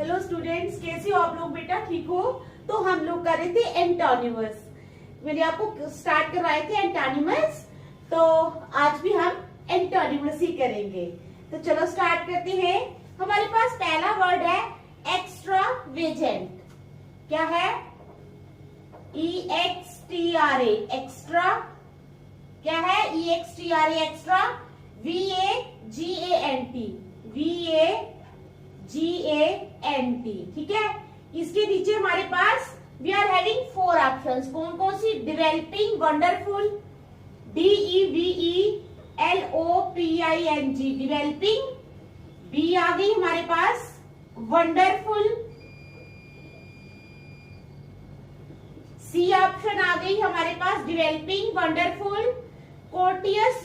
Hello students, कैसे हो आप लोग बेटा? ठीक हो? तो हम लोग कर रहे थे एंटोनिमस। मैंने आपको स्टार्ट करवाए थे एंटोनिमस, तो आज भी हम एंटोनिमस ही करेंगे। तो चलो स्टार्ट करते हैं। हमारे पास पहला वर्ड है एक्स्ट्रावेजेंट। क्या है? EXTRA, extra. क्या है? EXTRA, extra. VAGANT, VAGANT, ठीक है। इसके नीचे हमारे पास वी आर हैविंग 4 ऑप्शंस। कौन कौन सी? Developing, wonderful, DEVELOPING, developing. B आ गई हमारे पास वंडरफुल। सी ऑप्शन आ गई हमारे पास developing, wonderful. Courteous,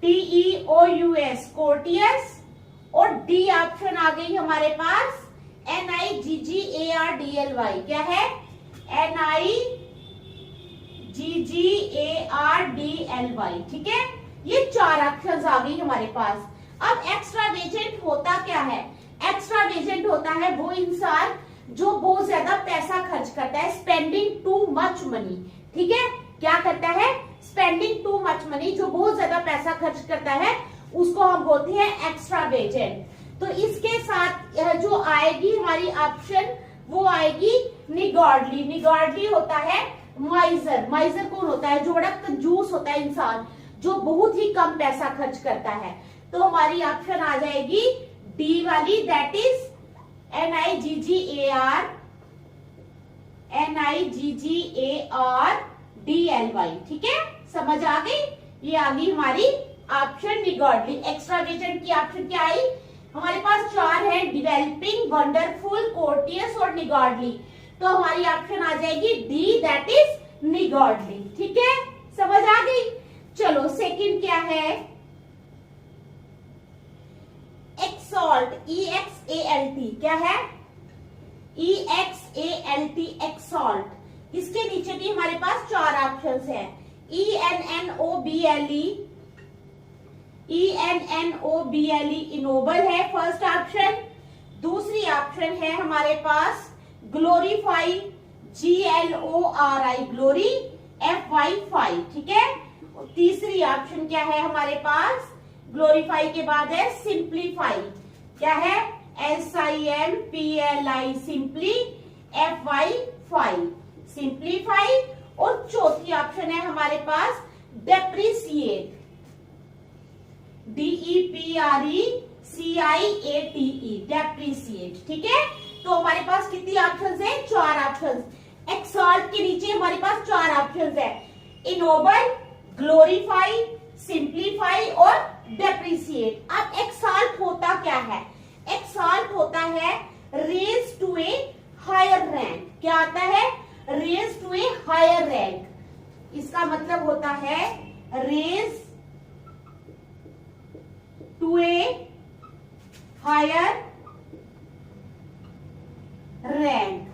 TEOUS, courteous. और डी ऑप्शन आ गई हमारे पास NIGGARDLY। क्या है? NIGGARDLY, ठीक है। ये 4 ऑप्शंस आ गई हमारे पास। अब एक्स्ट्रावेजेंट होता क्या है? एक्स्ट्रावेजेंट होता है वो इंसान जो बहुत ज्यादा पैसा खर्च करता है, स्पेंडिंग टू मच मनी, ठीक है। क्या करता है? स्पेंडिंग टू मच मनी, जो बहुत ज्यादा पैसा खर्च करता है उसको हम बोलते हैं एक्स्ट्रावेजेंट। तो इसके साथ यह जो आएगी हमारी ऑप्शन, वो आएगी निगॉर्डली। निगॉर्डली होता है माइजर। माइजर कौन होता है? जो बड़ा कंजूस होता है इंसान, जो बहुत ही कम पैसा खर्च करता है। तो हमारी ऑप्शन आ जाएगी डी वाली, दैट इज NIGGARDLY, ठीक है। समझ आ गई? ये आ गई हमारी ऑप्शन निगॉर्डली। एक्स्ट्रावेजेंट की ऑप्शन क्या आई? हमारे पास 4 है, डेवलपिंग, वंडरफुल, कोर्टियस और निगॉर्डली। तो हमारी ऑप्शन आ जाएगी डी, दैट इज निगॉर्डली, ठीक है। समझ आ गई? चलो सेकंड क्या है? Exalt, EXALT। क्या है? EXALT, exalt. इसके नीचे भी हमारे पास 4 ऑप्शंस हैं। ENNOBLE, इनोबल है फर्स्ट ऑप्शन। दूसरी ऑप्शन है हमारे पास ग्लोरीफाई, GLORI, ग्लोरी, FY5, ठीक है। और तीसरी ऑप्शन क्या है हमारे पास? ग्लोरीफाई के बाद है सिंप्लीफाई। क्या है? SIMPLI, simply, FY5, simplify. और चौथी ऑप्शन है हमारे पास डेप्रिसिएट, DEPRECIATE, डेप्रिसिएट, ठीक है। तो हमारे पास कितनी ऑप्शंस है? 4 ऑप्शंस। एक्सॉल्ट के नीचे हमारे पास 4 ऑप्शंस है, इनोबल, ग्लोरीफाई, सिंप्लीफाई और डेप्रिसिएट। अब एक्सॉल्ट होता क्या है? एक्सॉल्ट होता है raise to a higher rank. क्या आता है? Raise to a higher rank. इसका मतलब होता है raise to a higher rank,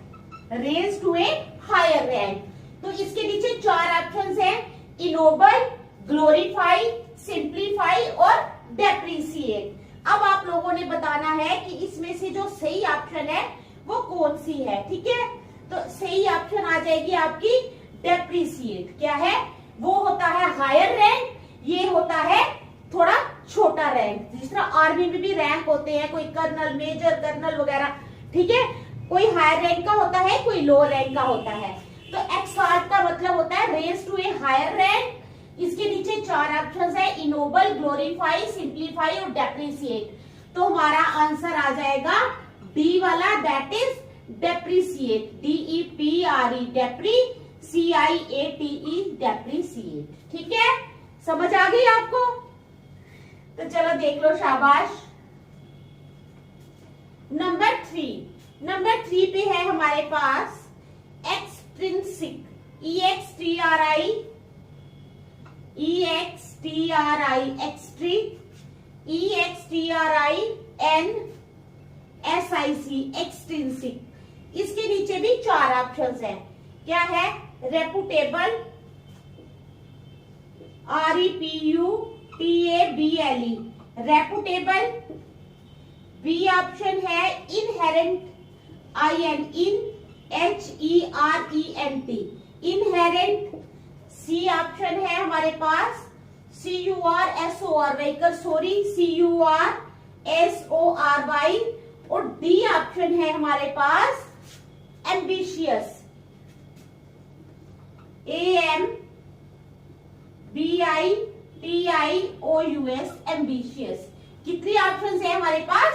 raise to a higher rank. तो इसके नीचे 4 ऑप्शंस हैं, इनोबल, ग्लोरीफाई, सिंप्लीफाई और डेप्रिसिएट। अब आप लोगों ने बताना है कि इसमें से जो सही ऑप्शन है वो कौन सी है, ठीक है। तो सही ऑप्शन आ जाएगी आपकी डेप्रिसिएट। क्या है? वो होता है हायर रैंक, ये होता है थोड़ा छोटा रैंक। जिस तरह आर्मी में भी रैंक होते हैं, कोई कर्नल, मेजर, कर्नल वगैरह, ठीक है। कोई हायर रैंक का होता है, कोई लो रैंक का होता है। तो एक्सॉल्ट का मतलब होता है raise to a higher rank. इसके नीचे 4 ऑप्शंस है, इनोबल, ग्लोरीफाई, सिंप्लीफाई और डेप्रिसिएट। तो हमारा आंसर आ जाएगा डी वाला, that is depreciate, DEPRE, DEPRECIATE, depreciate, ठीक है। समझ आ गई आपको? तो चलो देख लो, शाबाश। नंबर 3 पे है हमारे पास एक्सट्रिंसिक, EXTRI, EXTRINSIC, एक्सट्रिंसिक। इसके नीचे भी 4 ऑप्शंस हैं। क्या है? Reputable, REPUTABLE, reputable, B option है इनहेरेंट, INHERENT, इनहेरेंट। सी ऑप्शन है हमारे पास CURSOR, व्हीकल सॉरी, CURSORY। और डी ऑप्शन है हमारे पास एम्बिशियस, AMBITIOUS, एम्बिशियस। कितने ऑप्शंस है हमारे पास?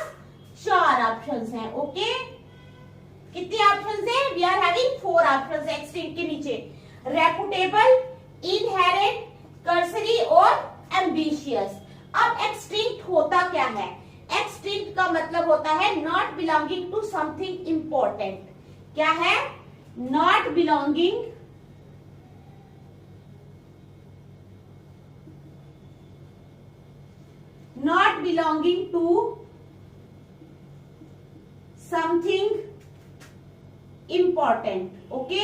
4 ऑप्शंस हैं। ओके, कितने ऑप्शंस हैं? We are having 4 options extinct के नीचे, रेपुटेबल, इनहेरेंट, कर्सरी और एम्बिशियस। अब एक्सटिंक्ट होता क्या है? एक्सटिंक्ट का मतलब होता है not belonging to something important. क्या है? Not belonging to something important. Okay,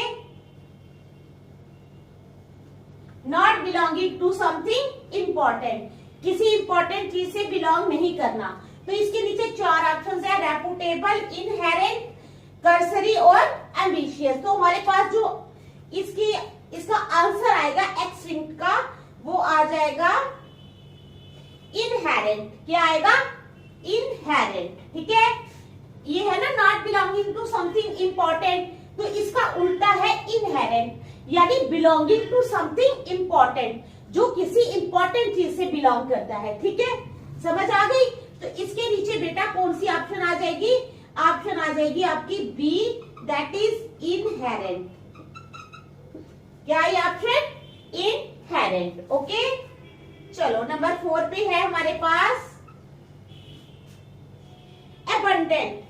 not belonging to something important, किसी इंपॉर्टेंट चीज से बिलोंग नहीं करना। तो इसके नीचे 4 ऑप्शन है, रेपुटेबल, इनहेरेंट, कर्सरी और एम्बिशियस। तो हमारे पास जो इसका आंसर आएगा एक्सटिंक्ट का, वो आ जाएगा इनहेरेंट। क्या आएगा? इनहेरेंट। ठीक है, ये है ना not belonging to something important, तो इसका उल्टा है इनहेरेंट, यानी बिलोंगिंग टू समथिंग इंपॉर्टेंट, जो किसी इंपॉर्टेंट चीज से बिलोंग करता है। ठीक है, समझ आ गई? तो इसके नीचे बेटा कौन सी ऑप्शन आ जाएगी? ऑप्शन आ जाएगी आपकी बी, दैट इज इनहेरेंट। क्या ये ऑप्शन? इनहेरेंट। ओके, चलो नंबर 4 पे है हमारे पास एबंडेंट।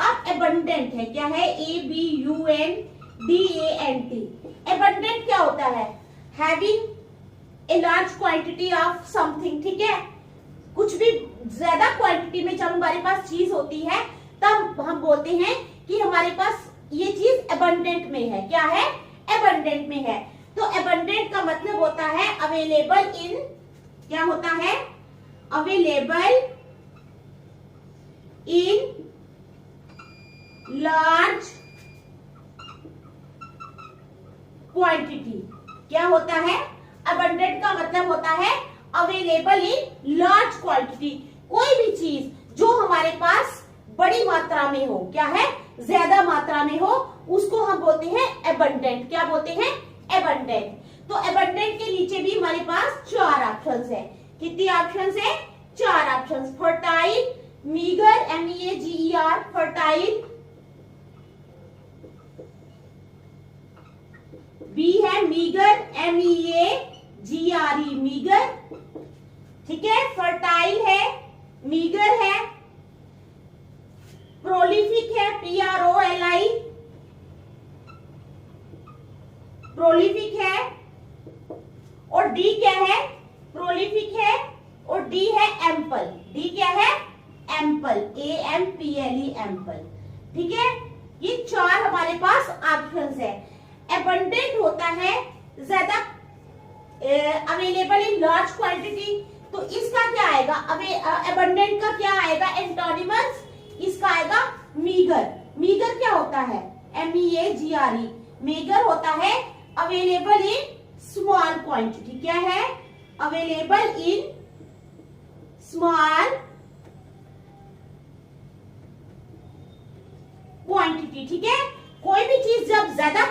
अब एबंडेंट है, क्या है? ABUNDANT। एबंडेंट क्या होता है? Having a large quantity of something. ठीक है, कुछ भी ज्यादा क्वांटिटी में जब हमारे पास चीज होती है तब हम बोलते हैं कि हमारे पास ये चीज एबंडेंट में है। क्या है? एबंडेंट में है। तो एबंडेंट का मतलब होता है अवेलेबल इन, क्या होता है? Available in large quantity. क्या होता है? अबंडेंट का मतलब होता है अवेलेबल इन लार्ज क्वांटिटी। कोई भी चीज जो हमारे पास बड़ी मात्रा में हो, क्या है? ज्यादा मात्रा में हो, उसको हम बोलते हैं एबंडेंट। क्या बोलते हैं? एबंडेंट। तो एबंडेंट के नीचे भी हमारे पास 4 ऑप्शंस है। कितनी ऑप्शंस है? 4 options. Fertile, meagre, MEAGER, fertile. B है मीगर, MEAGRE, मीगर। ठीक है, फर्टाइल है, मीगर है। प्रोलिफिक है, PROLI, प्रोलिफिक है। और डी क्या है? प्रोलिफिक है और डी है एम्पल। डी क्या है? Ample, AMPLE, ample. ठीक है, ये 4 हमारे पास ऑप्शंस है। एबंडेंट होता है ज्यादा, अवेलेबल इन लार्ज क्वांटिटी, तो इसका क्या आएगा? एबंडेंट का क्या आएगा? एंटोनिमस, इसका आएगा मीगर। मीगर क्या होता है? MEAGRE, मीगर होता है अवेलेबल इन स्मॉल क्वांटिटी। क्या है? Available in small quantity. ठीक है, कोई भी चीज जब ज्यादा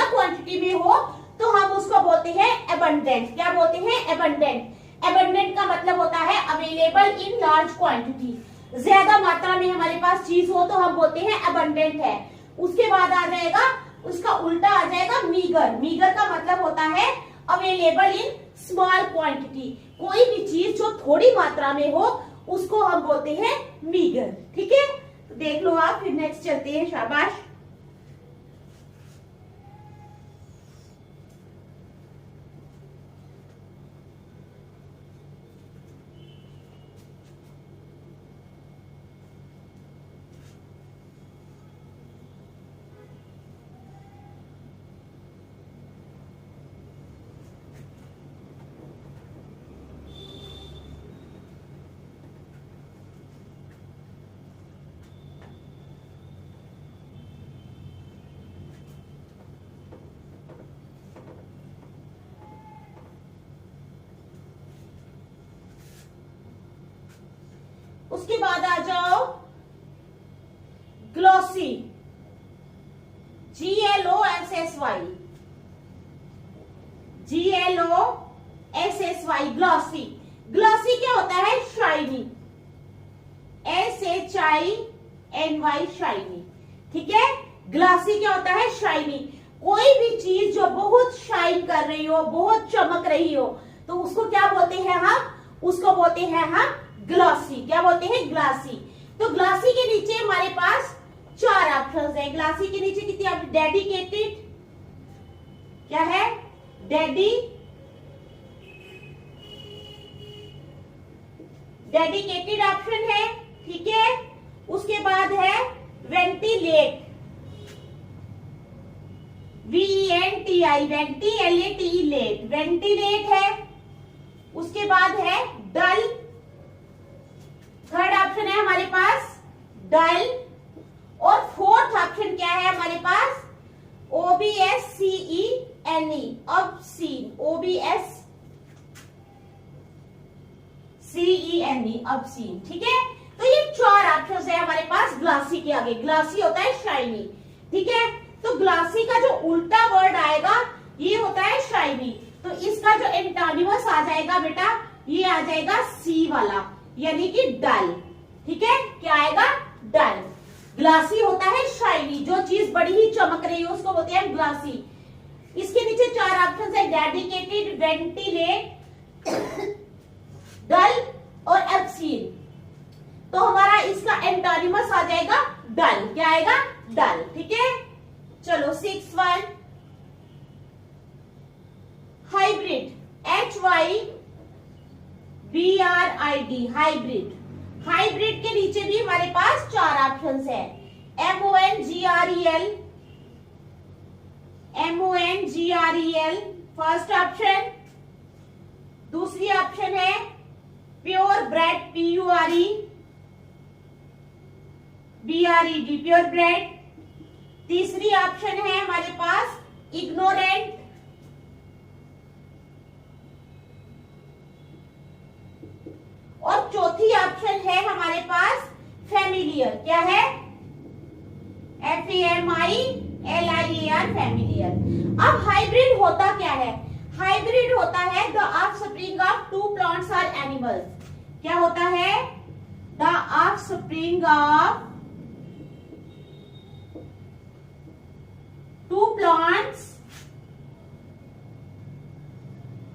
क्वांटिटी में हो तो हम उसको बोलते हैं एबंडेंट। क्या बोलते हैं? एबंडेंट। एबंडेंट का मतलब होता है अवेलेबल इन लार्ज क्वांटिटी। ज्यादा मात्रा में हमारे पास चीज हो तो हम बोलते हैं एबंडेंट है। उसके बाद आ जाएगा, उसका उल्टा आ जाएगा मीगर। मीगर का मतलब होता है अवेलेबल इन स्मॉल क्वांटिटी। कोई भी चीज जो थोड़ी मात्रा में हो उसको हम बोलते हैं मीगर। ठीक है, तो देख लो आप, फिर नेक्स्ट चलते हैं। शाबाश। उसके बाद आ जाओ glossy, GLOSSY, GLOSSY, glossy. Glossy क्या होता है? Shiny, SHINY, shiny. ठीक है, ग्लॉसी क्या होता है? शाइनी। कोई भी चीज जो बहुत शाइन कर रही हो, बहुत चमक रही हो, तो उसको क्या बोलते हैं हम? उसको बोलते हैं हम ग्लॉसी। क्या बोलते हैं? ग्लॉसी। तो ग्लॉसी के नीचे हमारे पास 4 ऑप्शंस है। ग्लॉसी के नीचे कितनी? डेडिकेटेड, क्या है? डेडिकेटेड ऑप्शन है। ठीक है, उसके बाद है वेंटिलेट, VENTI, वेंटिलेट, वेंटिलेट है। उसके बाद है डल, थर्ड ऑप्शन है हमारे पास डल। और फोर्थ ऑप्शन क्या है हमारे पास? OBSCENE, obscene, OBSCENE, obscene. ठीक है, तो ये 4 ऑप्शन है हमारे पास ग्लासी के आगे। ग्लासी होता है शाइनी। ठीक है, तो ग्लासी का जो उल्टा वर्ड आएगा ये होता है शाइनी। तो इसका जो एंटोनिमस आ जाएगा बेटा, ये आ जाएगा सी वाला, यानी कि डल। ठीक है, क्या आएगा? डल। ग्लासी होता है शाइनी, जो चीज बड़ी ही चमक रही है उसको बोलते हैं ग्लासी। इसके नीचे 4 ऑप्शन है, डेडिकेटेड, वेंटिलेट, डल और ऑब्सीन। तो हमारा इसका एंटोनिमस आ जाएगा डल। क्या आएगा? डल। ठीक है, चलो 6 1, हाइब्रिड, HYBRID, हाइब्रिड। हाइब्रिड के नीचे भी हमारे पास 4 ऑप्शंस है, MONGREL, फर्स्ट ऑप्शन। दूसरी ऑप्शन है pure bread, PUREBRED, pure bread. तीसरी ऑप्शन है हमारे पास इग्नोरेंट। और चौथी ऑप्शन है हमारे पास फैमिलियर। क्या है? FAMILIER, familiar. अब हाइब्रिड होता क्या है? हाइब्रिड होता है द ऑफस्प्रिंग ऑफ 2 प्लांट्स और एनिमल्स। क्या होता है? द ऑफस्प्रिंग ऑफ 2 प्लांट्स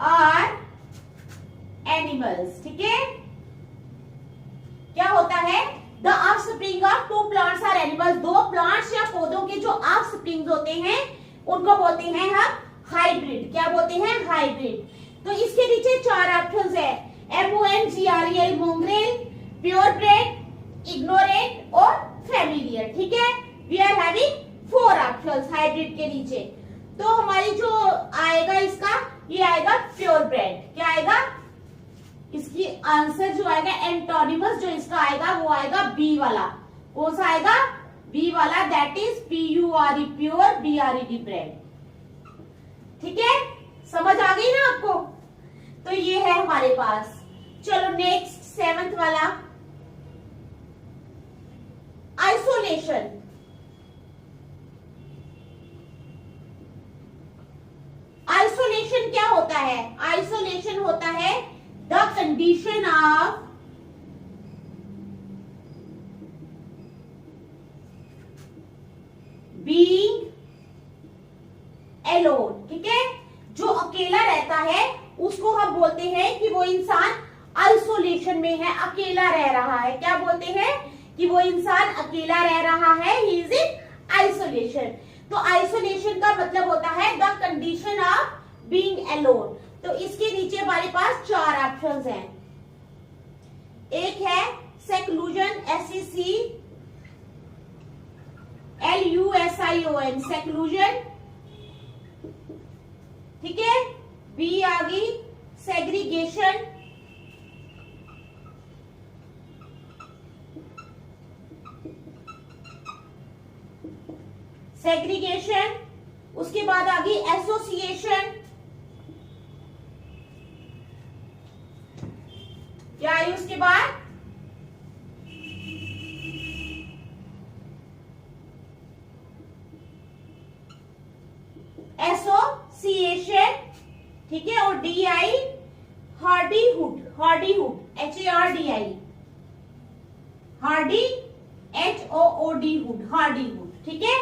और एनिमल्स। ठीक है, क्या होता है? द ऑफस्प्रिंग ऑफ 2 प्लांट्स और एनिमल्स। 2 प्लांट्स या पौधों के जो ऑफस्प्रिंग होते हैं उनको बोलते हैं हम हाइब्रिड। क्या बोलते हैं? हाइब्रिड। तो इसके नीचे 4 ऑप्शंस है, MONGREL, mongrel, pure bred, ignorant और फैमिलियर। ठीक है, we are having 4 options hybrid के नीचे। तो हमारी जो आएगा इसका, ये आएगा प्योर ब्रेड। क्या आएगा? इसकी आंसर जो आएगा, एंटोनिमस जो इसका आएगा वो आएगा बी वाला। कौन सा आएगा? बी वाला, that is PURE, pure, BRED, bread. ठीक है, समझ आ गई ना आपको? तो ये है हमारे पास। चलो नेक्स्ट 7th वाला, आइसोलेशन। आइसोलेशन क्या होता है? आइसोलेशन होता है the condition of being alone. ठीक है, जो अकेला रहता है उसको हम बोलते हैं कि वो इंसान आइसोलेशन में है, अकेला रह रहा है। क्या बोलते हैं? कि वो इंसान अकेला रह रहा है, ही इज इन आइसोलेशन। तो आइसोलेशन का मतलब होता है the condition of being alone. तो इसके नीचे हमारे पास 4 ऑप्शंस हैं। एक है सेक्लूजन, SECLUSION, सेक्लूजन। ठीक है, बी आ गई सेग्रीगेशन, सेग्रीगेशन। उसके बाद आ गई एसोसिएशन। क्या आई उसके बाद? ठीक है, और DI hardihood, hardihood HARDI, hardy HOOD hood, hardihood. ठीक है,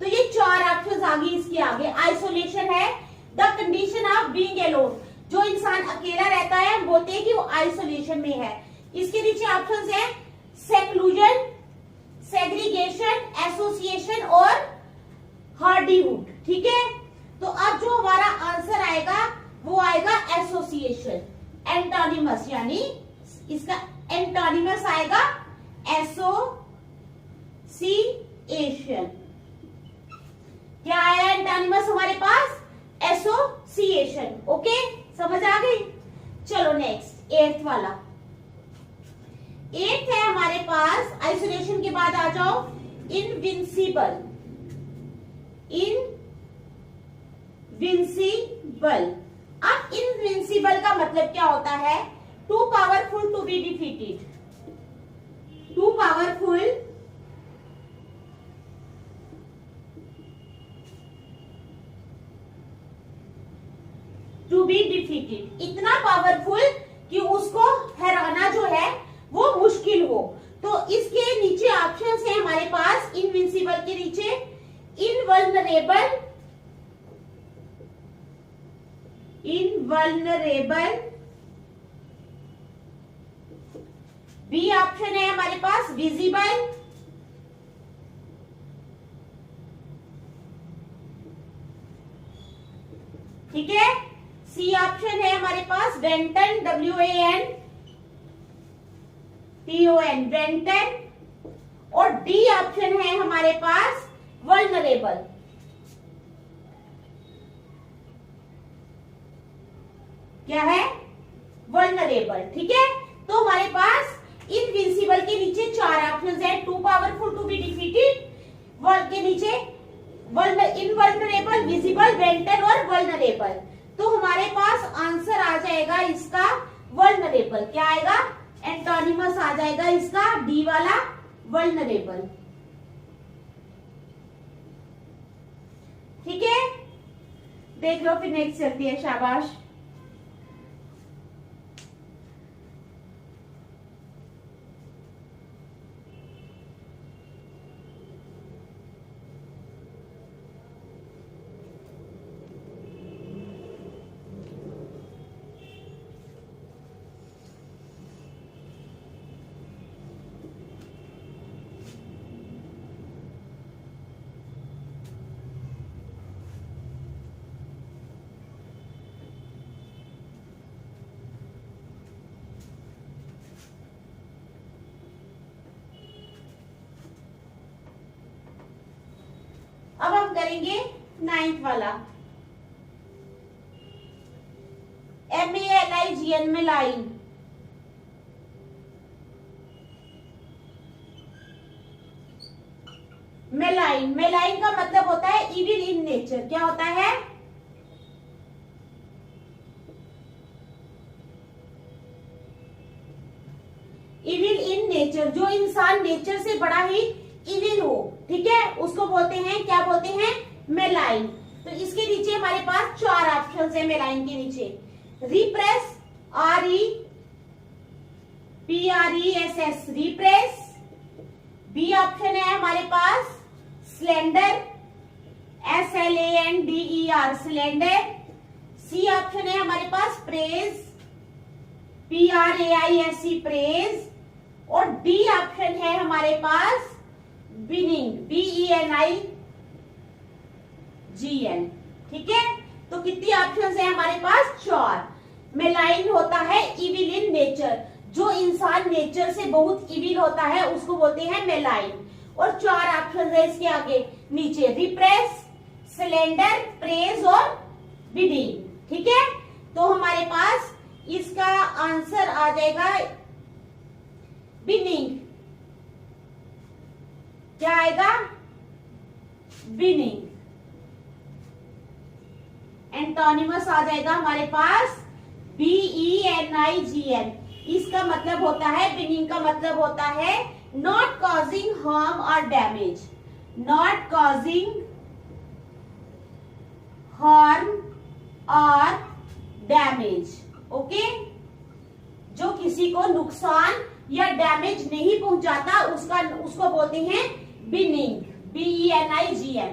तो ये 4 ऑप्शंस आ गई इसके आगे। आइसोलेशन है the condition of being alone, जो इंसान अकेला रहता है हम बोलते हैं कि वो आइसोलेशन में है। इसके नीचे ऑप्शंस है सेक्लूजन, सेग्रीगेशन, एसोसिएशन और हार्डीहुड। ठीक है, तो अब जो हमारा आंसर आएगा वो आएगा एसोसिएशन, एंटोनिमस, यानी इसका एंटोनिमस आएगा एसोसिएशन। क्या आया एंटोनिमस हमारे पास? एसोसिएशन। ओके, समझ आ गई। चलो नेक्स्ट 8th वाला। 8th है हमारे पास, आइसोलेशन के बाद आ जाओ इनविंसिबल, इनविंसिबल। अब इनविंसिबल का मतलब क्या होता है? Too powerful to be defeated, too powerful to be defeated, इतना पावरफुल कि उसको हराना जो है वो मुश्किल हो। तो इसके नीचे ऑप्शंस है हमारे पास इनविंसिबल के नीचे इनवल्नरेबल, इनवल्नरेबल, बी ऑप्शन है हमारे पास विजिबल, ठीक है, सी ऑप्शन है हमारे पास वेंटन, WANTON, वेंटन, और डी ऑप्शन है हमारे पास वल्नरेबल। क्या है? वल्नरेबल। ठीक है, तो हमारे पास इनविंसिबल के नीचे 4 ऑप्शंस है, too powerful to be defeated, word के नीचे इनवल्नरेबल, विजिबल, वेंटन और वल्नरेबल। तो हमारे पास आंसर आ जाएगा इसका वल्नरेबल। क्या आएगा? एंटोनिमस आ जाएगा इसका डी वाला, वल्नरेबल। ठीक है, देख लो फिर नेक्स्ट चलती है, शाबाश। अब हम करेंगे 9th वाला, MELIGN में लाइन। मेलाइन, मेलाइन का मतलब होता है इविल इन नेचर। क्या होता है? इविल इन नेचर, जो इंसान नेचर से बड़ा ही इविल हो, ठीक है, उसको बोलते हैं, क्या बोलते हैं? मेलाइन। तो इसके नीचे हमारे पास 4 ऑप्शंस है मेलाइन के नीचे। Repress, REPRESS, repress. B option है हमारे पास slander, SLANDER, slander. C option है हमारे पास प्रेज, PRAISE, प्रेज। और डी ऑप्शन है हमारे पास बिनिंग, BENIGN। ठीक है, तो कितनी ऑप्शंस है हमारे पास? 4। मेलाइन होता है इविल इन नेचर, जो इंसान नेचर से बहुत इविल होता है उसको बोलते हैं मेलाइन। और 4 ऑप्शन है इसके आगे नीचे, रिप्रेस, स्लेंडर, प्रेज और बिडिंग। ठीक है, तो हमारे पास इसका आंसर आ जाएगा बिनिंग। क्या आएगा? बिनिंग। एंटोनिमस आ जाएगा हमारे पास BENIGN। इसका मतलब होता है, बिनिंग का मतलब होता है नॉट कॉजिंग हार्म और डैमेज, नॉट कॉजिंग हार्म और डैमेज। ओके, जो किसी को नुकसान या डैमेज नहीं पहुंचाता उसको बोलते हैं बिनिंग, BENIGN।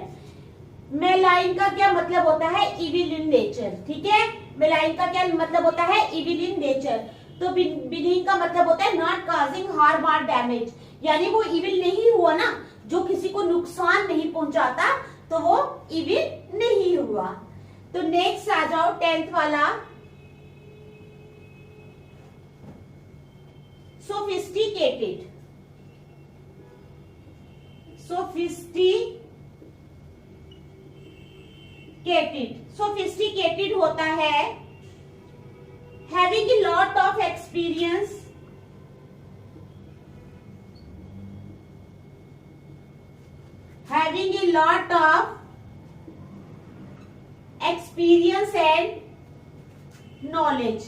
मेलाइन का क्या मतलब होता है? Evil in nature. ठीक है, मेलाइन का क्या मतलब होता है? Evil in nature. तो बिनिंग का मतलब होता है नॉट काजिंग हार्म और डैमेज, यानी वो इविल नहीं हुआ ना, जो किसी को नुकसान नहीं पहुंचाता तो वो इविल नहीं हुआ। तो नेक्स्ट आ जाओ 10th वाला, सोफिस्टिकेटेड। सोफिस्टिकेटेड होता है having a lot of experience, and knowledge।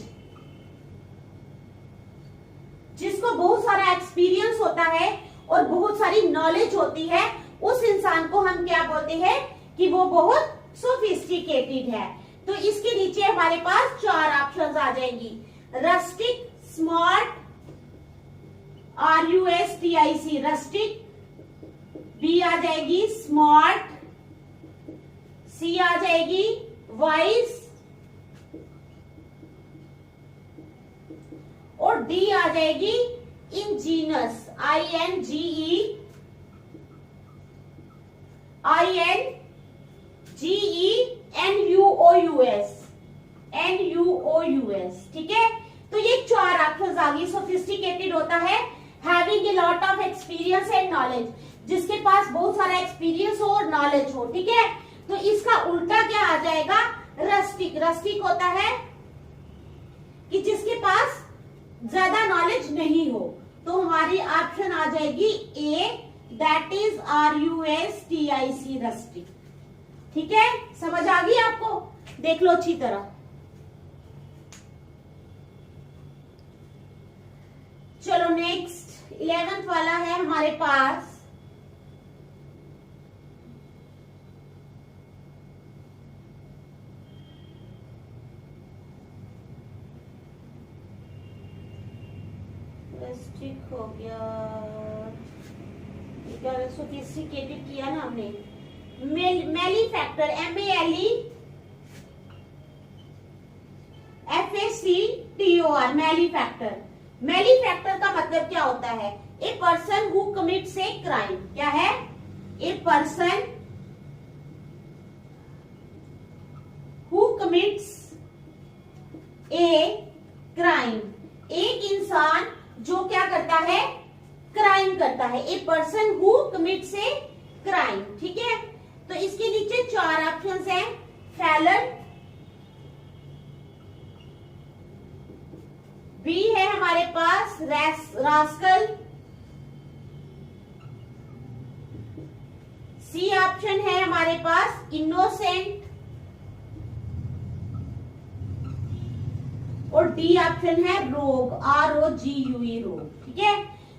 जिसको बहुत सारा एक्सपीरियंस होता है और बहुत सारी नॉलेज होती है, उस इंसान को हम क्या बोलते हैं? कि वो बहुत सोफिस्टिकेटेड है। तो इसके नीचे हमारे पास 4 ऑप्शंस आ जाएंगी। Rustic, smart, RUSTIC rustic, B आ जाएगी स्मार्ट, C आ जाएगी वाइज, और D आ जाएगी इंजीनियस, INGENUOUS। ठीक है, तो ये 4 ऑप्शंस आ गई। सोफिस्टिकेटेड होता है having a lot of experience and knowledge, जिसके पास बहुत सारा एक्सपीरियंस हो और नॉलेज हो। ठीक है, तो इसका उल्टा क्या आ जाएगा? रस्टिक। रस्टिक होता है कि जिसके पास ज्यादा नॉलेज नहीं हो। तो हमारी ऑप्शन आ जाएगी A, that is RUSTIC rustic. ठीक है, समझ आ गई आपको? देख लो अच्छी तरह। चलो नेक्स्ट 11th वाला है हमारे पास, रस्टिक हो गया, सोफिस्टिकेटेड किया ना हमने। मैलीफैक्टर, MALEFACTOR, मैलीफैक्टर। मैलीफैक्टर का मतलब क्या होता है? A person who commits a crime. क्या है? A person who commits a crime. एक इंसान जो क्या करता है? क्राइम करता है। A person who commits a crime. ठीक है, तो इसके नीचे 4 ऑप्शंस हैं। फैलन, बी है हमारे पास रास्कल, सी ऑप्शन है हमारे पास इनोसेंट, और डी ऑप्शन है रोग, ROGUE रोग। ठीक है,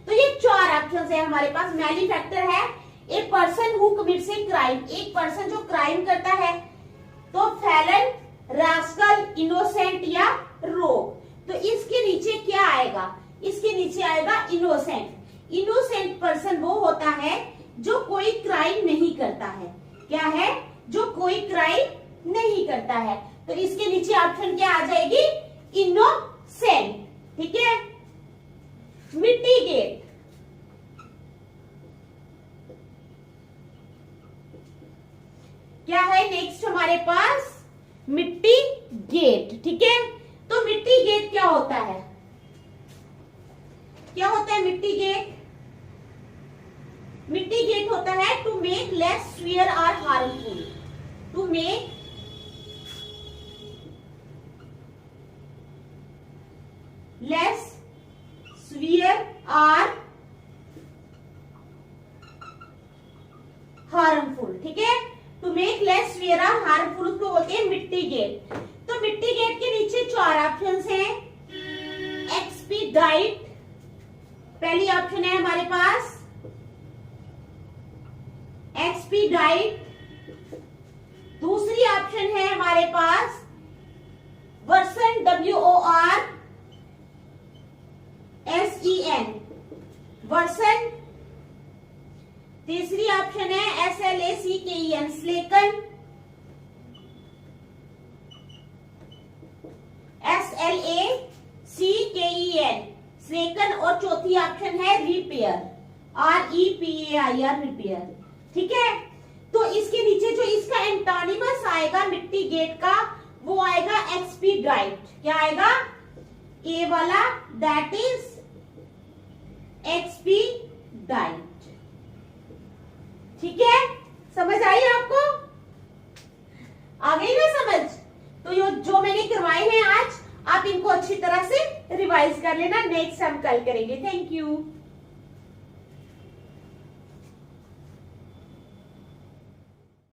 तो ये 4 ऑप्शन है हमारे पास। मैलीफैक्टर है a person who commits a crime, एक पर्सन जो क्राइम करता है। तो फैलन, रास्कल, इनोसेंट या रोग। तो इसके नीचे क्या आएगा? इसके नीचे आएगा इनोसेंट। इनोसेंट पर्सन वो होता है जो कोई क्राइम नहीं करता है। क्या है? जो कोई क्राइम नहीं करता है। तो इसके नीचे ऑप्शन क्या आ जाएगी? इनोसेंट। ठीक है, मिटिगेट, क्या है नेक्स्ट हमारे पास? मिटिगेट। ठीक है, तो मिटिगेट क्या होता है? क्या होता है मिटिगेट? मिटिगेट होता है टू मेक लेस सीवियर और harmful. To make less severe और हार्मफुल। ठीक है, टू मेक लेस सीवियर और हार्मफुल उसको बोलते हैं मिटिगेट। तो मिटिगेट के नीचे 4 ऑप्शंस हैं। एक्सपीडाइट पहली ऑप्शन है हमारे पास, एक्सपीडाइट। दूसरी ऑप्शन है हमारे पास वर्सन WORSEN, वर्सन। तीसरी ऑप्शन है SLACKEN, स्लेकन, SLACKEN, स्लेकन। और चौथी ऑप्शन है रिपेयर, REPAIR, रिपेयर। ठीक है, तो इसके नीचे जो इसका एंटोनिमस आएगा मिट्टीगेट का, वो आएगा एक्सपीडाइट। क्या आएगा? ए वाला, दैट इज एक्सपीडाइट। ठीक है, समझ आई आपको? आ गई ना समझ? तो जो मैंने करवाए हैं आज, आप इनको अच्छी तरह से रिवाइज कर लेना। नेक्स्ट हम कल करेंगे। Thank you.